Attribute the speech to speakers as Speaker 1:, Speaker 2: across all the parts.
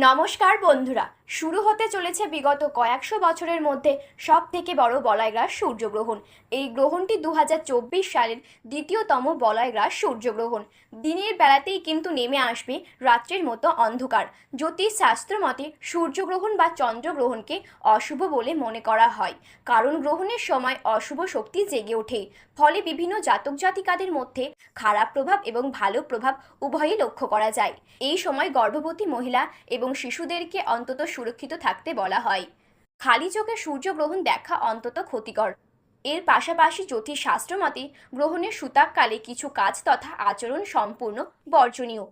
Speaker 1: নমস্কার বন্ধুরা, শুরু হতে চলেছে বিগত কয়েকশো বছরের মধ্যে সব থেকে বড় বলয়গ্রাস সূর্যগ্রহণ। এই গ্রহণটি 2024 সালের দ্বিতীয়তম বলয়গ্রাস সূর্যগ্রহণ। দিনের বেলাতেই কিন্তু নেমে আসবে রাত্রির মতো অন্ধকার। জ্যোতিষ শাস্ত্র মতে সূর্যগ্রহণ বা চন্দ্রগ্রহণকে অশুভ বলে মনে করা হয়, কারণ গ্রহণের সময় অশুভ শক্তি জেগে ওঠে। ফলে বিভিন্ন জাতক জাতিকাদের মধ্যে খারাপ প্রভাব এবং ভালো প্রভাব উভয়ই লক্ষ্য করা যায়। এই সময় গর্ভবতী মহিলা এবং শিশুদেরকে অন্তত সুরক্ষিত থাকতে বলা হয়। খালি চোখে সূর্যগ্রহণ দেখা অন্তত ক্ষতিকর। এর পাশাপাশি জ্যোতিষশাস্ত্র মতে গ্রহণের সূতককালে কিছু কাজ তথা আচরণ সম্পূর্ণ বর্জনীয়।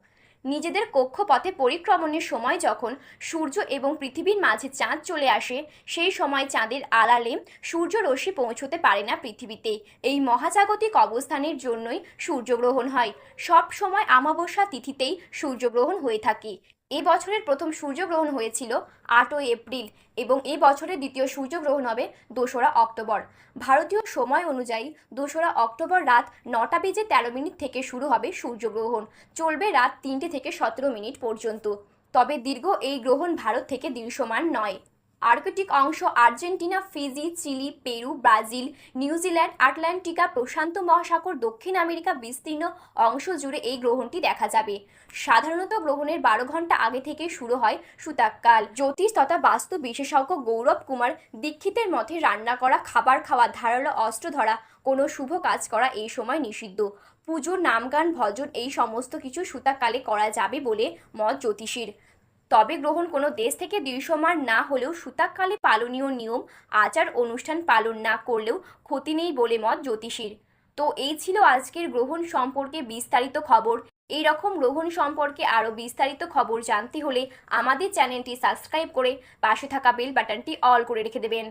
Speaker 1: নিজেদের কক্ষপথে পরিক্রমণের সময় যখন সূর্য এবং পৃথিবীর মাঝে চাঁদ চলে আসে, সেই সময় চাঁদের আড়ালে সূর্যরশ্মি পৌঁছতে পারে না পৃথিবীতে। এই মহাজাগতিক অবস্থানের জন্যই সূর্যগ্রহণ হয়। সব সময় অমাবস্যা তিথিতেই সূর্যগ্রহণ হয়ে থাকে। এ বছরের প্রথম সূর্যগ্রহণ হয়েছিল 8ই এপ্রিল এবং এ বছরের দ্বিতীয় সূর্যগ্রহণ হবে 2রা অক্টোবর। ভারতীয় সময় অনুযায়ী 2রা অক্টোবর রাত 9:13 থেকে শুরু হবে সূর্যগ্রহণ, চলবে রাত 3টে থেকে 17 পর্যন্ত। তবে দীর্ঘ এই গ্রহণ ভারত থেকে দৃশ্যমান নয়। আর্কটিক অংশ Argentina, Fiji, Chile, Peru, Brazil, New Zealand, আটলান্টিকা, প্রশান্ত মহাসাগর, দক্ষিণ আমেরিকা বিস্তীর্ণ অংশ জুড়ে এই গ্রহণটি দেখা যাবে। সাধারণত গ্রহণের 12 ঘন্টা আগে থেকে শুরু হয় সূতককাল। জ্যোতিষ তথা বাস্তু বিশেষজ্ঞ গৌরব কুমার দীক্ষিতের মতে রান্না করা, খাবার খাওয়া, ধারালো অস্ত্র ধরা, কোনো শুভ কাজ করা এই সময় নিষিদ্ধ। পুজো, নামগান, ভজন এই সমস্ত কিছু সূতককালে করা যাবে বলে মত জ্যোতিষীর। তবে গ্রহণ কোনো দেশ থেকে দৃশ্যমান না হলেও সূতককালে পালনীয় নিয়ম আচার অনুষ্ঠান পালন না করলেও ক্ষতি নেই বলে মত জ্যোতিষীর। তো এই ছিল আজকের গ্রহণ সম্পর্কে বিস্তারিত খবর। এই রকম গ্রহণ সম্পর্কে আরও বিস্তারিত খবর জানতে হলে আমাদের চ্যানেলটি সাবস্ক্রাইব করে পাশে থাকা বেল বাটনটি অল করে রেখে দেবেন।